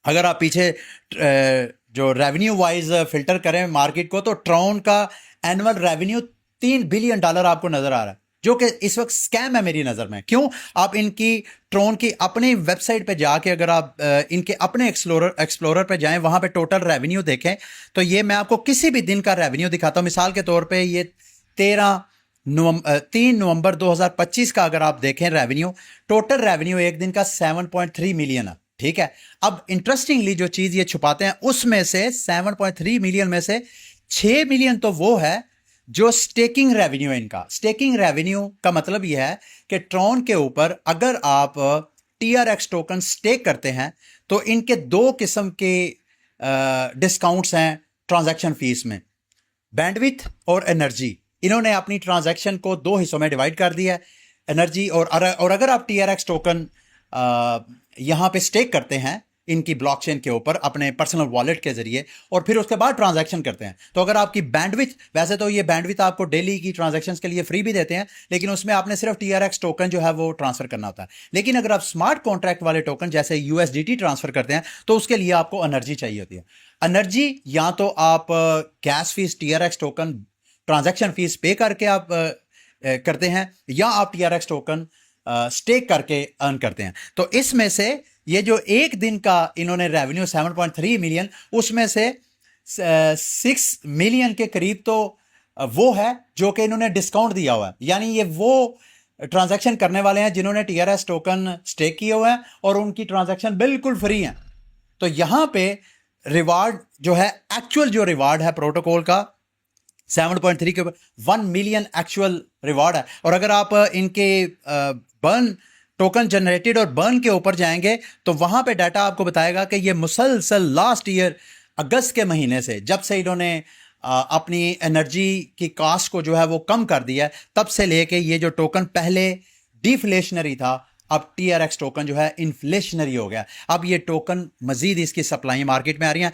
अगर आप पीछे जो रेवेन्यू वाइज फिल्टर करें मार्केट को, तो ट्रॉन का एनुअल रेवेन्यू $3 बिलियन आपको नजर आ रहा है, जो कि इस वक्त स्कैम है मेरी नज़र में। क्यों? आप इनकी ट्रोन की अपनी वेबसाइट पे जाके अगर आप इनके अपने एक्सप्लोरर पे जाएं, वहां पे टोटल रेवेन्यू देखें, तो ये मैं आपको किसी भी दिन का रेवेन्यू दिखाता हूं। मिसाल के तौर पे ये 3 नवंबर 2025 का अगर आप देखें रेवेन्यू, टोटल रेवेन्यू एक दिन का 7.3 मिलियन है। ठीक है, अब इंटरेस्टिंगली जो चीज ये छुपाते हैं, उसमें से 7.3 मिलियन में से 6 मिलियन तो वो है जो स्टेकिंग रेवेन्यू है। इनका स्टेकिंग रेवेन्यू का मतलब यह है कि ट्रॉन के ऊपर अगर आप TRX टोकन स्टेक करते हैं, तो इनके दो किस्म के डिस्काउंट्स हैं ट्रांजैक्शन फीस में, बैंडविथ और एनर्जी। इन्होंने अपनी ट्रांजैक्शन को दो हिस्सों में डिवाइड कर दिया है, एनर्जी और अगर आप TRX टोकन यहाँ पे स्टेक करते हैं इनकी ब्लॉकचेन के ऊपर अपने पर्सनल वॉलेट के जरिए, और फिर उसके बाद ट्रांजैक्शन करते हैं, तो अगर आपकी बैंडविथ, वैसे तो ये बैंडविथ आपको डेली की ट्रांजैक्शंस के लिए फ्री भी देते हैं, लेकिन उसमें आपने सिर्फ TRX टोकन जो है वो ट्रांसफर करना होता है। लेकिन अगर आप स्मार्ट कॉन्ट्रैक्ट वाले टोकन जैसे USDT ट्रांसफर करते हैं, तो उसके लिए आपको एनर्जी चाहिए होती है। एनर्जी या तो आप gas fees TRX token transaction fees पे करके आप करते हैं, या आप TRX टोकन स्टेक करके अर्न करते हैं। तो इसमें से ये जो एक दिन का इन्होंने रेवेन्यू 7.3 मिलियन, उसमें से 6 मिलियन के करीब तो वो है जो कि इन्होंने डिस्काउंट दिया हुआ है। यानी ये वो ट्रांजैक्शन करने वाले हैं जिन्होंने TRX टोकन स्टेक किए हुए हैं और उनकी ट्रांजैक्शन बिल्कुल फ्री है। तो यहां पे रिवार्ड जो है, एक्चुअल जो रिवार्ड है प्रोटोकॉल का 7.3 के 1 मिलियन एक्चुअल रिवार्ड है। और अगर आप इनके बर्न टोकन जनरेटेड और बर्न के ऊपर जाएंगे, तो वहां पे डाटा आपको बताएगा कि ये मुसलसल लास्ट ईयर अगस्त के महीने से, जब से इन्होंने अपनी एनर्जी की कास्ट को जो है वो कम कर दिया है, तब से लेके ये जो टोकन पहले डिफ्लेशनरी था, अब TRX टोकन जो है इन्फ्लेशनरी हो गया। अब ये टोकन मजीद इसकी सप्लाई मार्केट में आ रही है।